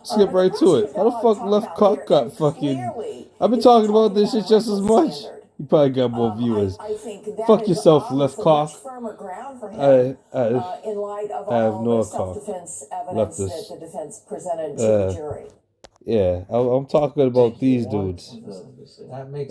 Skip right to it. How the fuck left cock got fucking... I've been talking about this shit just as much. You probably got more viewers. Fuck yourself, left cock. I have no cock. Leftist. Yeah, I'm talking about these dudes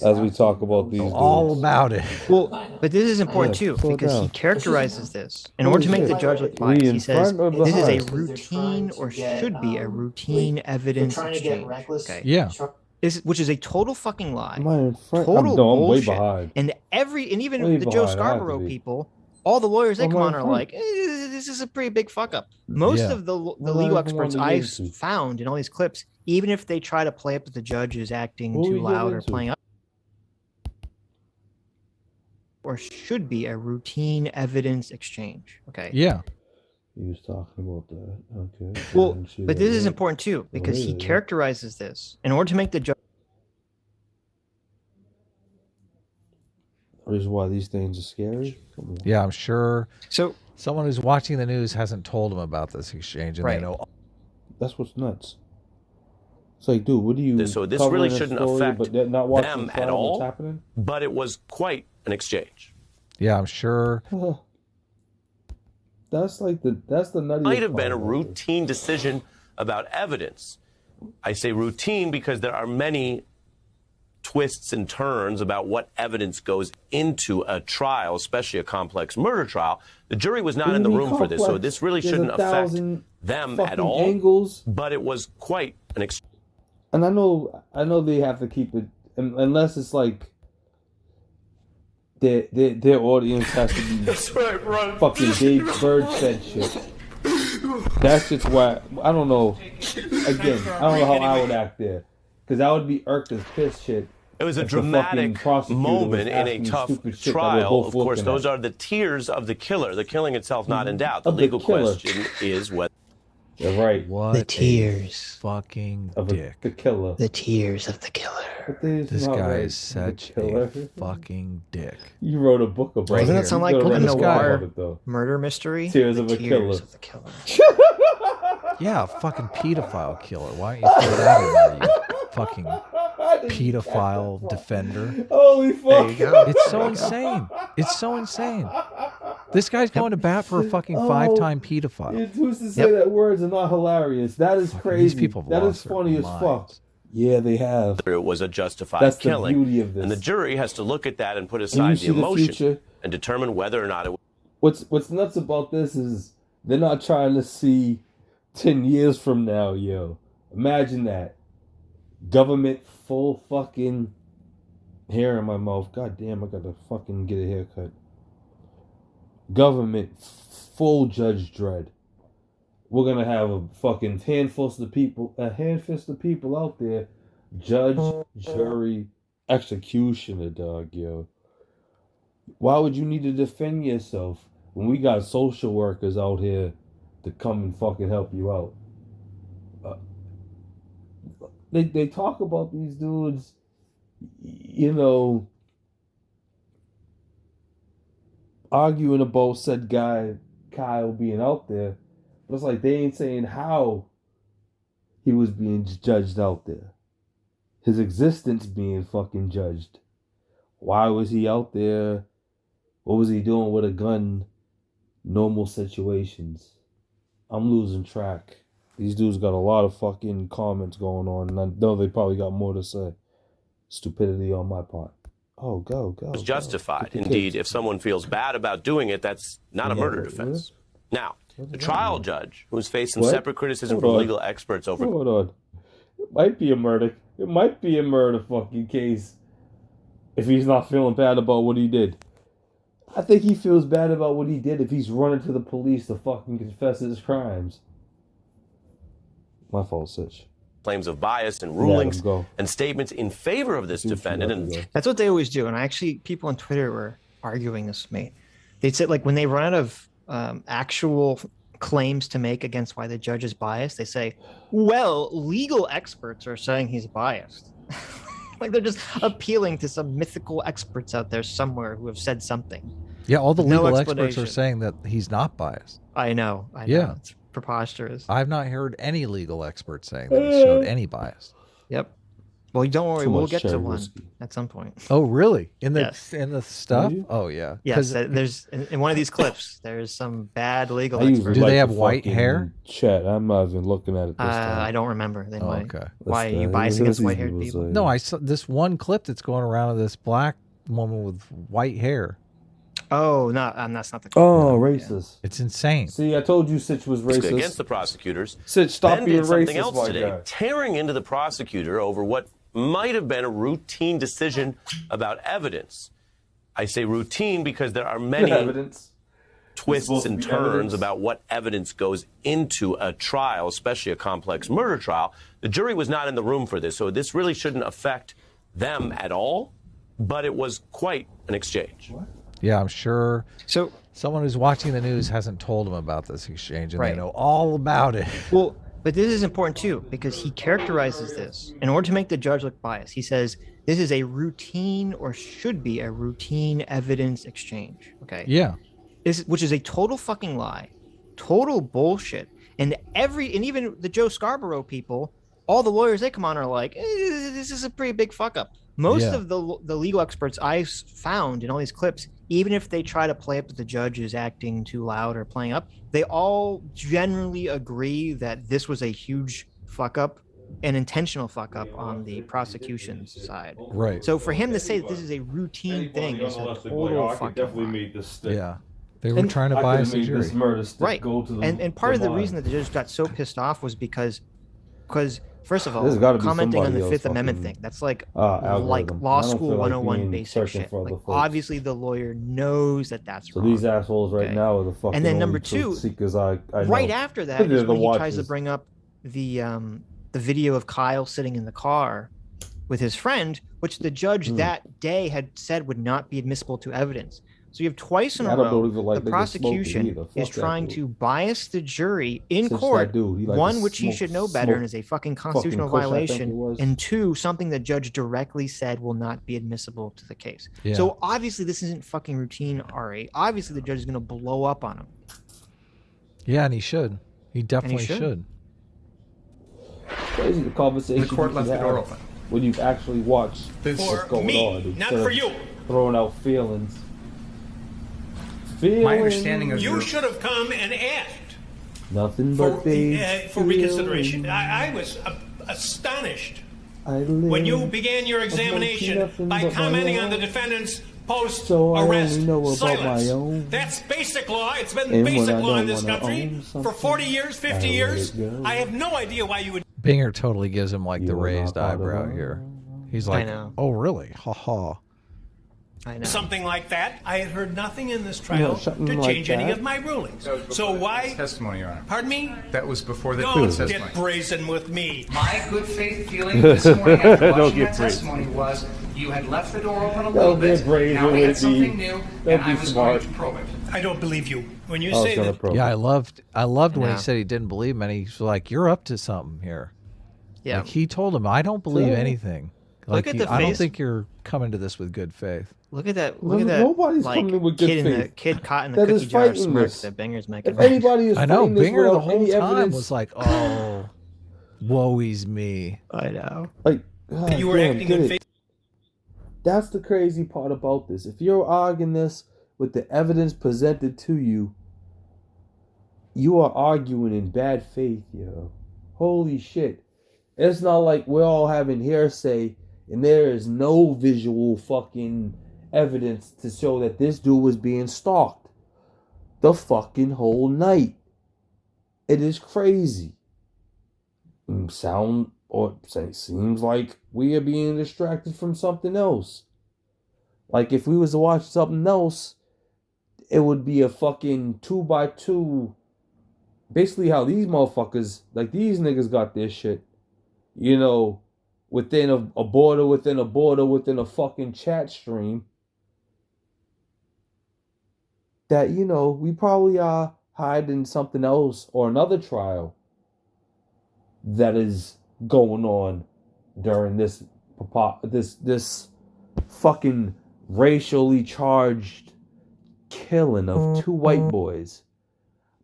as we talk about these dudes. All about it. Well, but this is important too slow because he down. characterizes this in order to make the judge look biased. He says this is a routine or should be a routine evidence exchange. Okay. Yeah. Which is a total fucking lie. Am I in front? Total I'm bullshit. way behind. And even Way the Joe behind, I have to Scarborough be. people, all the lawyers they Am come I on in are front? like, this is a pretty big fuck up. Most Yeah. of the Well, legal I experts wanted I've to. found in all these clips, even if they try to play up that the judge is acting What too we get loud or into? playing up, or should be a routine evidence exchange. Okay. Yeah. He was talking about that. Okay. I Well, didn't see but that this is yet. important too because is he it? characterizes this in order to make the judge. Reason why these things are scary. Come on. Yeah, I'm sure So someone who's watching the news hasn't told him about this exchange, and Right. they know. That's what's nuts. It's like, dude, what do you? So this covering really a shouldn't story, affect but they're not watching them the at trial, all. What's happening? But it was quite an exchange. Yeah, I'm sure. That's the nutty. Might have been a routine decision about evidence. I say routine because there are many twists and turns about what evidence goes into a trial, especially a complex murder trial. The jury was not in the room for this, so this really shouldn't affect them at all. Angles. But it was quite an exchange. And I know they have to keep it unless it's like their audience has to be That's right, bro. fucking Dave Bird said shit. That's just why I don't know. Again, I don't know how I would act there because that would be irked as piss shit. It was a if the fucking dramatic prosecutor was moment in a asking tough stupid shit that we're trial. both Of course, looking those at. are the tears of the killer. The killing itself not in doubt. The Of the legal killer. question is whether You're right. What The a tears. fucking Of dick. the killer. The tears of the killer. But it's This not guy right. is such The killer. a fucking dick. You wrote a book about Doesn't it. that sound You like gotta a write book noir about it, though. murder mystery? Tears The of a tears killer. of the killer. Yeah, fucking pedophile killer. Why don't you throw that in there, you fucking pedophile defender? Holy fuck. There you go. It's so insane. It's so insane. This guy's going to bat for a fucking five-time pedophile. Who's to say that words are not hilarious? That is crazy. These people have that lost is funny their as fuck. minds. Yeah, they have. it was a justified That's killing. the beauty of this. And the jury has to look at that and put And aside you the see the emotion future. and determine whether or not it was. What's nuts about this is they're not trying to see 10 years from now, yo. Imagine that. Government full fucking hair in my mouth. God damn, I gotta fucking get a haircut. Government full Judge Dredd. We're gonna have a fucking handful of people out there. Judge, jury, executioner, dog, yo. Why would you need to defend yourself when we got social workers out here to come and fucking help you out? They talk about these dudes, you know, arguing about said guy Kyle being out there, but it's like they ain't saying how he was being judged out there. His existence being fucking judged. Why was he out there? What was he doing with a gun? Normal situations. I'm losing track. These dudes got a lot of fucking comments going on, and I know they probably got more to say. Stupidity on my part. Oh, go. was justified. Indeed, if someone feels bad about doing it, that's not a murder defense. Now, the trial judge, who's faced some separate criticism from legal experts over... Hold on. It might be a murder. It might be a murder fucking case if he's not feeling bad about what he did. I think he feels bad about what he did if he's running to the police to fucking confess his crimes. My fault, Sitch. claims of bias and rulings go. and statements in favor of this defendant. And That's what they always do. And actually, people on Twitter were arguing this with me. They said, like, when they run out of actual claims to make against why the judge is biased, they say, well, legal experts are saying he's biased. Like, they're just appealing to some mythical experts out there somewhere who have said something. Yeah, all the No legal experts are explanation. saying that he's not biased. I know. Yeah. preposterous. I've not heard any legal expert saying that he showed any bias. Yep. Well, don't worry, Too we'll much get to cherry one whiskey. at some point. Oh, really? In the Yes. stuff? you? Oh, yeah. Yes, 'Cause there's in one of these clips. There's some bad legal I usually experts. Do they like have the white fucking hair? Chat. I'm not even looking at it this time. I don't remember. They Oh, might. okay. Why are you Let's biased see against what white-haired these people? say. No, I saw this one clip that's going around of this black woman with white hair. Oh, no, that's not the. Oh, no, yeah. racist. It's insane. See, I told you Sitch was racist. Against the prosecutors. Sitch, stop then being did something racist, else my today, guy. tearing into the prosecutor over what might have been a routine decision about evidence. I say routine because there are many Evidence. twists supposed to and be turns evidence. about what evidence goes into a trial, especially a complex murder trial. The jury was not in the room for this, so this really shouldn't affect them at all, but it was quite an exchange. Yeah, I'm sure So, someone who's watching the news hasn't told them about this exchange, and Right. they know all about it. well, but this is important too because he characterizes this in order to make the judge look biased. He says this is a routine or should be a routine evidence exchange. Okay. Yeah. Which is a total fucking lie, total bullshit. And even the Joe Scarborough people, all the lawyers they come on are like, this is a pretty big fuck up. Most Yeah. of the legal experts I found in all these clips, even if they try to play up that the judge is acting too loud or playing up, they all generally agree that this was a huge fuck up, an intentional fuck up on the prosecution's side. Right. So for him to say that this is a routine thing is a total fucking lie. made this stick. Yeah. They were trying to bias the jury. this murder stick Right. go to the And part of the mind. reason that the judge got so pissed off was because first of all, There's gotta be commenting on somebody the else Fifth Amendment fucking, thing, that's like algorithm. law I don't school feel like 101 being basic searching shit. for other Like folks. obviously the lawyer knows that that's So wrong. these assholes right Okay. now are the fucking And then number only truth two, seekers I right know. after that They're is the when he tries to watchers. bring up the video of Kyle sitting in the car with his friend, which the judge that day had said would not be admissible to evidence. So you have twice in I a don't row, believe it like the niggas smoking prosecution either. Fuck is that trying dude. to bias the jury in Since that court. dude, he like to One, which he smoke- should know better and smoke is a fucking constitutional Kush, I think it violation. was. And two, something the judge directly said will not be admissible to the case. Yeah. So obviously this isn't fucking routine, RA. Obviously the judge is going to blow up on him. Yeah, and he should. He definitely should. should. Crazy the conversation. The court you left can the door have open. when you've actually watched what's For going me, on. not instead for of you. Throwing out feelings. Feelings. My understanding of You your should have come and asked Nothing for, but they for reconsideration. I was astonished when you began your examination by commenting on the defendant's So I post-arrest only know about silence. my own. That's basic law. It's been And basic when I law in don't this wanna country own for something, 40 years, 50 I let years. it go. I have no idea why you would. Binger totally gives him like the You are raised not part of eyebrow it. here. He's I like, know. oh, really? Ha ha. I know. Something like that. I had heard nothing in this trial something to like change any that. of my rulings. That was before So the why? testimony, Your Honor. Pardon me? That was before the Don't testimony. get brazen with me. My good faith feeling this morning after Don't watching get that testimony was you had left the door open a Don't little get bit. brazen Now we with had something me. new, Don't and be I was smart. going to probe it. I don't believe you when you I was say gonna that. probe Yeah, it. I loved when Yeah. he said he didn't believe him, and he's like, "You're up to something here." Yeah. Like he told him, "I don't believe Yeah. anything." Look Like at the I don't face. think you're coming to this with good faith. Look at that! No- Look at that! nobody's like, coming in with good kid in the faith. kid caught in the That cookie is jar fighting smirk this. that Binger's making. If anybody is I know fighting this Binger the without whole any time evidence, was like, "Oh, woe's me." I know. like, God You were damn, acting get in it. faith. That's the crazy part about this. If you're arguing this with the evidence presented to you, you are arguing in bad faith, yo. Holy shit. It's not like we're all having hearsay and there is no visual fucking evidence to show that this dude was being stalked the fucking whole night. It is crazy. Seems like we are being distracted from something else. Like if we was to watch something else, it would be a fucking 2x2. Basically how these motherfuckers, like these niggas got their shit, you know, within a border, within a border, within a fucking chat stream. That, you know, we probably are hiding something else or another trial that is going on during this fucking racially charged killing of two white boys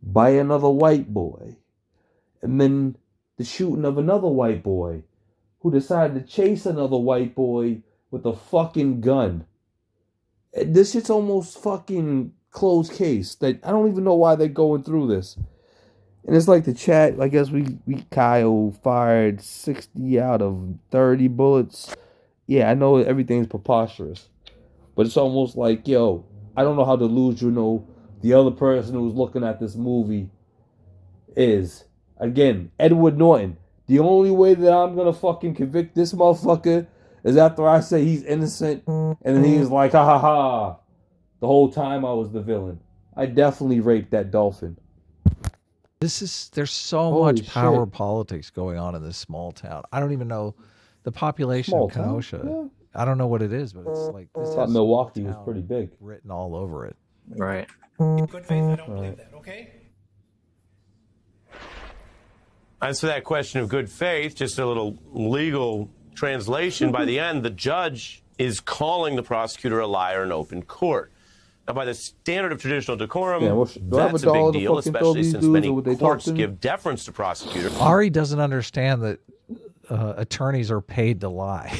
by another white boy. And then the shooting of another white boy who decided to chase another white boy with a fucking gun. This shit's almost fucking closed case. That I don't even know why they're going through this. And it's like the chat, I guess Kyle fired 60 out of 30 bullets. Yeah, I know everything's preposterous. But it's almost like, yo, I don't know how delusional the other person who's looking at this movie is. Again, Edward Norton. The only way that I'm going to fucking convict this motherfucker is after I say he's innocent. And then he's like, ha ha ha. The whole time I was the villain. I definitely raped that dolphin. There's so Holy much power shit. politics going on in this small town. I don't even know the population Small of Kenosha. town? Yeah. I don't know what it is, but it's like this I thought has Milwaukee was town pretty big. written all over it. Right. Good faith, I don't believe that, okay? As for that question of good faith, just a little legal translation. By the end, the judge is calling the prosecutor a liar in open court. Now, by the standard of traditional decorum, Yeah, do I have that's a a dollar big to deal, fucking throw especially these since dudes, many or would they talk courts to me? give deference to prosecutors. Ari doesn't understand that attorneys are paid to lie.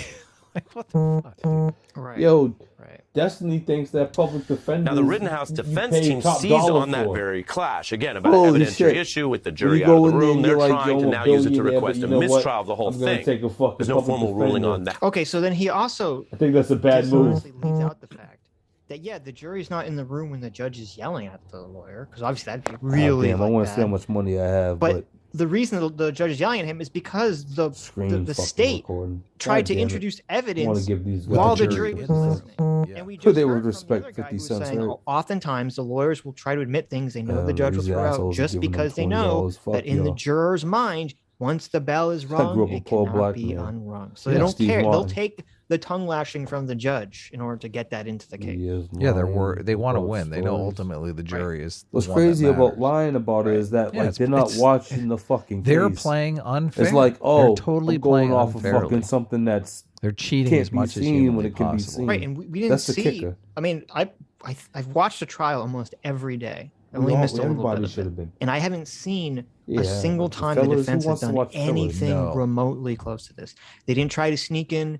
Like, what the fuck, dude? Right. Yo, Right. Destiny thinks that public defender. Now, the Rittenhouse defense pay team top seized dollar on that for. very clash. Again, about Holy an evidentiary shit. issue with the When jury you out of go the in there room. and They're you're like, trying yo, to I'm a now use it to billionaire, request but a you know what? mistrial of the whole I'm gonna thing. take a fucking There's no public formal ruling defender. on that. Okay, so then he also I think that's a bad move. dishonestly leaves out the fact that, yeah, the jury's not in the room when the judge is yelling at the lawyer, because obviously that'd be really Damn, I like, want to see how bad. much money I have, But but the reason the judge is yelling at him is because the screen the fucking state recording. tried God to damn it. introduce I want evidence to give these while guys the the jury jury was 50 cents. listening. Yeah. And we just They would heard from respect the other guy 50 who was cents, saying right? oftentimes the lawyers will try to admit things they know the judge will these throw out assholes are just giving them because they know $20. Fuck that in the y'all. juror's mind, once the bell is grew rung, up a it poor cannot black be man. unrung. So Yeah, they don't Steve care. They'll Martin. take the tongue lashing from the judge in order to get that into the case. Yeah, they want to win. They know stories. ultimately the jury is the What's one that crazy about matters. lying about it Right. is that Yeah, like they're not watching the fucking They're case. playing unfair. It's like, they're oh, totally I'm going playing off of unfairly. fucking something that's They're cheating can't as be much as seen when humanly it can be possible. seen. Right, and we didn't That's the see. kicker. I mean, I've watched a trial almost every day. I We only all- missed a little everybody bit should of have it, been. and I haven't seen Yeah, a single the time the fillers, who defense has wants to done watch fillers? anything No. remotely close to this. They didn't try to sneak in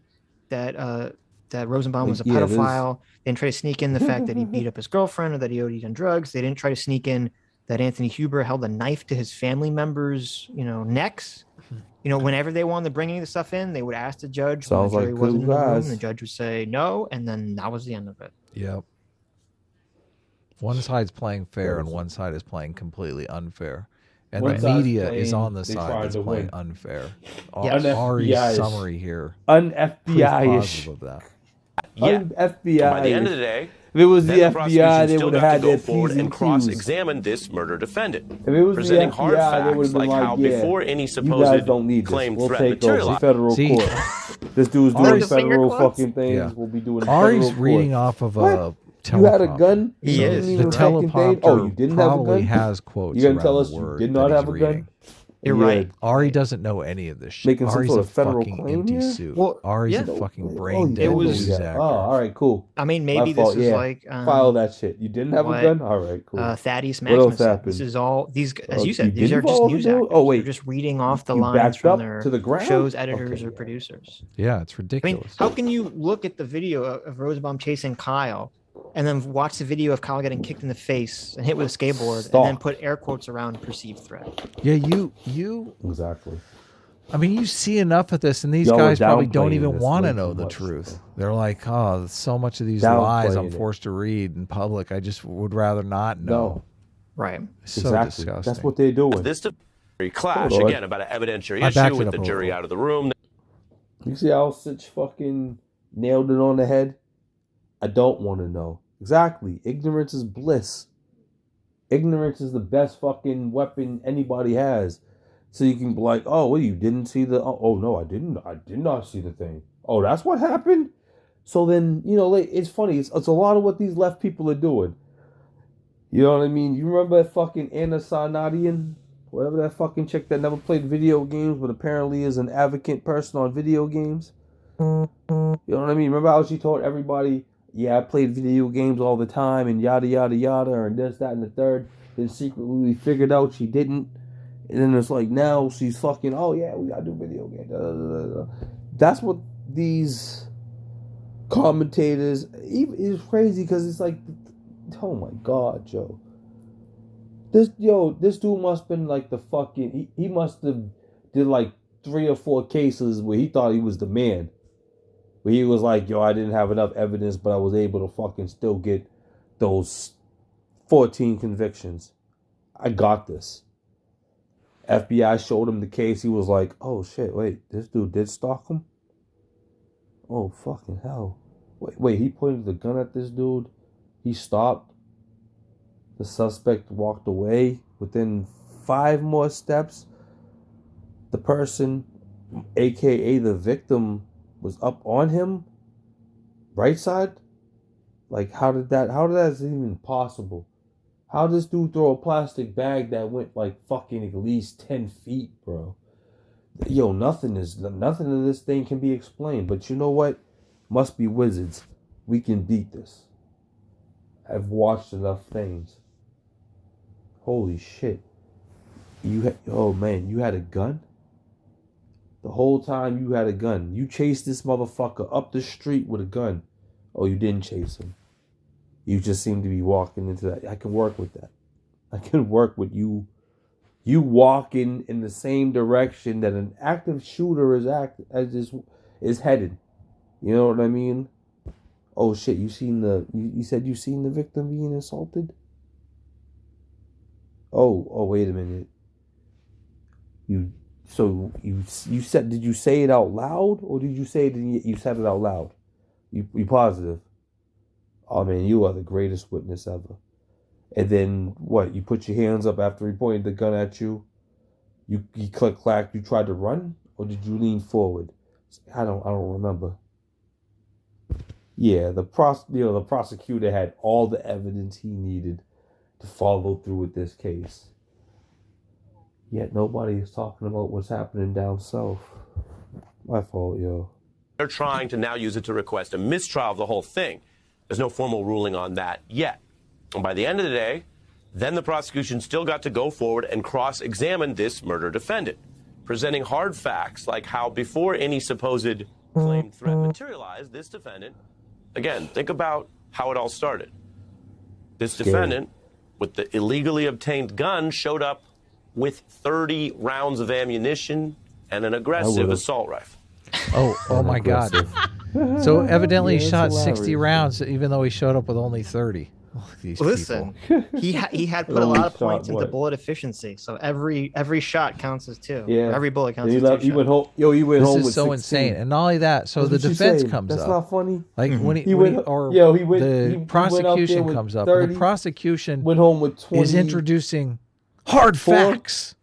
that that Rosenbaum was a Yeah, there's- pedophile. They didn't try to sneak in the fact that he beat up his girlfriend or that he OD'd on drugs. They didn't try to sneak in that Anthony Huber held a knife to his family members, necks. Whenever they wanted to bring any of the stuff in, they would ask the judge when Sounds the jury like wasn't two in the room. guys. The judge would say no, and then that was the end of it. Yep. One side's playing fair and Crazy. one side is playing completely unfair. And One the side's media is playing- on the they side tried that's to playing win. unfair. Yes. Ari's Un-FBI-ish. summary here. proof Un-FBI-ish. positive of that. Yeah. Un-FBI. By the end of the day, If it was the then the FBI, prosecution they still would got have to had go their forward P's and and Q's. cross-examine this murder defendant, If it was presenting the hard FBI, they facts would have been like like, how yeah, before any you supposed guys don't need this. claim We'll threat take over materialized. federal See- court. This dude's doing Ari's- federal Finger quotes? fucking things. Yeah. We'll be doing Ari's federal reading court. off of What? a teleprompter. You had a gun? He You is. didn't The even fucking think? teleprompter Oh, you didn't have a probably gun? has quotes You gonna around tell the us you word did that not he's have a gun? reading. You're Yeah. right. Ari doesn't know any of this shit. Making some Ari's sort a of federal fucking claim empty here? suit. Well, Ari's yeah. a fucking Oh, brain you dead didn't news do that. actor. Oh, all right, cool. I mean, My maybe this fault, is yeah. like File that shit. You didn't have what, a gun? All right, cool. Thaddeus What else Maximus. Said. happened? This is all these, as Oh, you said, you these are didn't just follow the news bill? actors. Oh, wait. They're just reading off the You lines backed from up their to the ground? show's editors Okay, or yeah. producers. Yeah, it's I mean, ridiculous. how can you look at the video of Rosenbaum chasing Kyle and then watch the video of Kyle getting kicked in the face and hit with a skateboard and then Stalk. put air quotes around perceived threat? Yeah, you. Exactly. I mean, you see enough of this, and these Y'all are guys probably don't downplaying even this want to way know too the much. truth. They're like, oh, so much of these lies I'm Downplaying it. forced to read in public. I just would rather not know. No. Right. So Exactly. disgusting. That's what they're doing. This clash, Hold on. again, about an evidentiary I backed issue it with up the a jury little. out of the room. You see how Sitch fucking nailed it on the head? I don't want to know. Exactly. Ignorance is bliss. Ignorance is the best fucking weapon anybody has. So you can be like, oh, well, you didn't see the... Oh, no, I didn't. I did not see the thing. Oh, that's what happened? So then, like, it's funny. It's a lot of what these left people are doing. You know what I mean? You remember that fucking Anna Sarnadian? Whatever that fucking chick that never played video games, but apparently is an advocate person on video games. You know what I mean? Remember how she told everybody, yeah, I played video games all the time and yada, yada, yada, and this, that, and the third. Then secretly we figured out she didn't. And then it's like now she's fucking, oh yeah, we gotta do video games. That's what these commentators, it's crazy because it's like, oh my God, Joe. This dude must have been like the fucking, he must have did like 3 or 4 cases where he thought he was the man. Where he was like, yo, I didn't have enough evidence, but I was able to fucking still get those 14 convictions. I got this. FBI showed him the case. He was like, oh shit, wait, this dude did stalk him? Oh fucking hell. Wait, he pointed the gun at this dude. He stopped. The suspect walked away. Within 5 more steps, the person, aka the victim, was up on him. Right side? Like, how did that even possible? How did this dude throw a plastic bag that went like fucking at least 10 feet, bro? Yo, nothing of this thing can be explained. But you know what? Must be wizards. We can beat this. I've watched enough things. Holy shit. Oh man, you had a gun? The whole time you had a gun. You chased this motherfucker up the street with a gun. Oh, you didn't chase him. You just seem to be walking into that. I can work with that. I can work with you. You walking in the same direction that an active shooter is headed. You know what I mean? Oh shit! You said you seen the victim being assaulted? Oh wait a minute. You said, did you say it out loud or did you say it and you said it out loud? You positive? Oh man, you are the greatest witness ever. And then what? You put your hands up after he pointed the gun at you. You click clack. You tried to run, or did you lean forward? I don't remember. Yeah, the prosecutor had all the evidence he needed to follow through with this case. Yet nobody is talking about what's happening down south. My fault, yo. They're trying to now use it to request a mistrial of the whole thing. There's no formal ruling on that yet. And by the end of the day, then the prosecution still got to go forward and cross-examine this murder defendant, presenting hard facts like how before any supposed claimed threat materialized, this defendant, again, think about how it all started. This defendant, with the illegally obtained gun, showed up with 30 rounds of ammunition and an aggressive assault rifle. Oh my God. So evidently he shot 60 rounds, even though he showed up with only 30. Oh, Listen, he had put a lot of points into bullet efficiency, so every shot counts as 2. Yeah, every bullet counts as 2. He went home. Yo, he went home with 16. This is so insane, and not only that. So the defense comes up. That's not funny. Like when the prosecution comes up. And the prosecution went home with 20. Is introducing hard facts.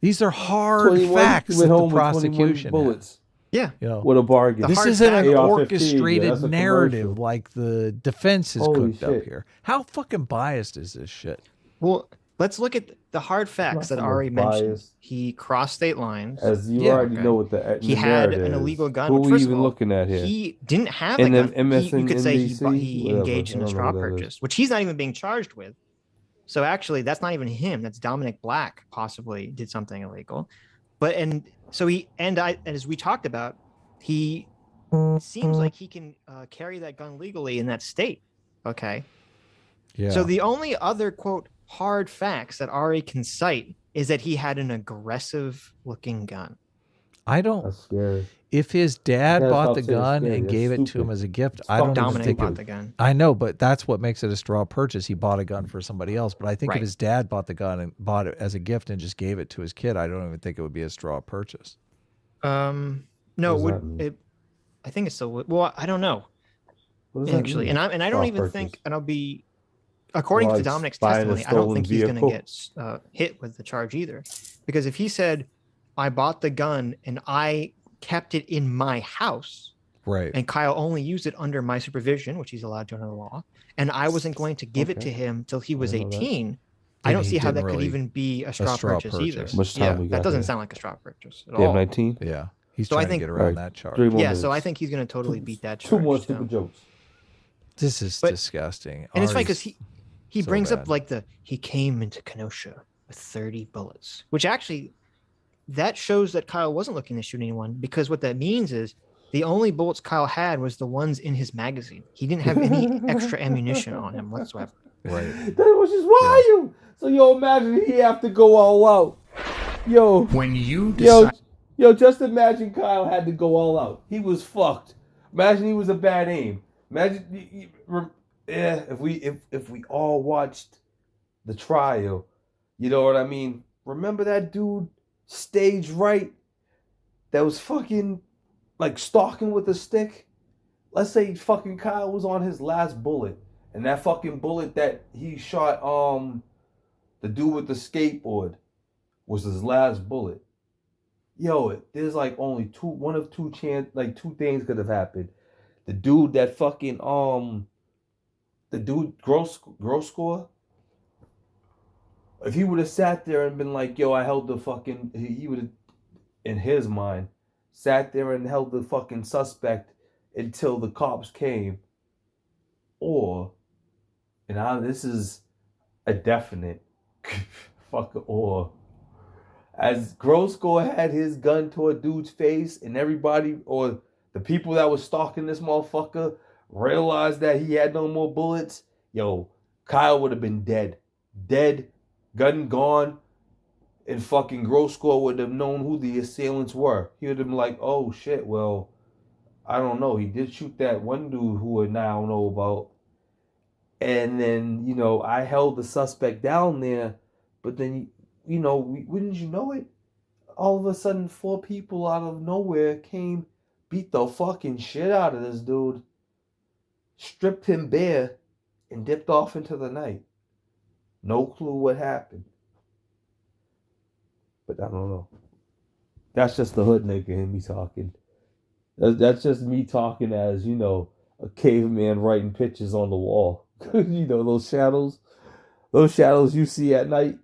These are hard facts that the prosecution bullets. Yeah. You know, what a bargain. This isn't an orchestrated narrative like the defense has cooked up here. How fucking biased is this shit? Well, let's look at the hard facts that Ari mentioned. He crossed state lines. As you already know what the he had an illegal gun. Who are we even looking at here? He didn't have a gun. You could say he engaged in a straw purchase, which he's not even being charged with. So actually, that's not even him. That's Dominic Black possibly did something illegal. But as we talked about, he seems like he can carry that gun legally in that state. Okay. Yeah. So the only other quote hard facts that Ari can cite is that he had an aggressive looking gun. That's scary. If his dad bought the gun and gave it to him as a gift, I don't Dominic think bought the gun. I know, but that's what makes it a straw purchase. He bought a gun for somebody else. But I think if his dad bought the gun and bought it as a gift and just gave it to his kid, I don't even think it would be a straw purchase. No, I think it's still. Well, I don't know. Actually, and I don't even think, and I'll be, according to Dominic's testimony, I don't think he's going to get hit with the charge either, because if he said, "I bought the gun and I kept it in my house," right, and Kyle only used it under my supervision, which he's allowed to under the law, and I wasn't going to give it to him till he was 18. I don't see how that could even be a straw purchase either. That doesn't sound like a straw purchase at all. 19? Yeah. He's trying to get around that charge. So I think he's going to totally beat that charge. 2 more stupid jokes. This is disgusting. And it's funny because he brings up like he came into Kenosha with 30 bullets, which actually that shows that Kyle wasn't looking to shoot anyone, because what that means is the only bullets Kyle had was the ones in his magazine. He didn't have any extra ammunition on him whatsoever. Right. That was just why you. So yo, imagine he have to go all out. Yo, When you decide, yo, just imagine Kyle had to go all out. He was fucked. Imagine he was a bad aim. Imagine, if we all watched the trial, you know what I mean? Remember that dude stage right that was fucking like stalking with a stick? Let's say fucking Kyle was on his last bullet, and that fucking bullet that he shot the dude with the skateboard was his last bullet. Yo, there's like only one of two things could have happened. The dude that fucking the dude gross score, if he would have sat there and been like, yo, I held the fucking, he would have, in his mind, sat there and held the fucking suspect until the cops came. Or, and this is a definite fuck or, as Grosko had his gun to a dude's face and everybody, or the people that was stalking this motherfucker, realized that he had no more bullets, yo, Kyle would have been dead. Dead, gun gone, and fucking Grosko would have known who the assailants were. He would have been like, oh shit, well, I don't know. He did shoot that one dude who I now know about. And then, I held the suspect down there, but then, wouldn't you know it? All of a sudden, 4 people out of nowhere came, beat the fucking shit out of this dude, stripped him bare, and dipped off into the night. No clue what happened. But I don't know. That's just the hood nigga in me talking. That's just me talking as, a caveman writing pictures on the wall. Those shadows you see at night.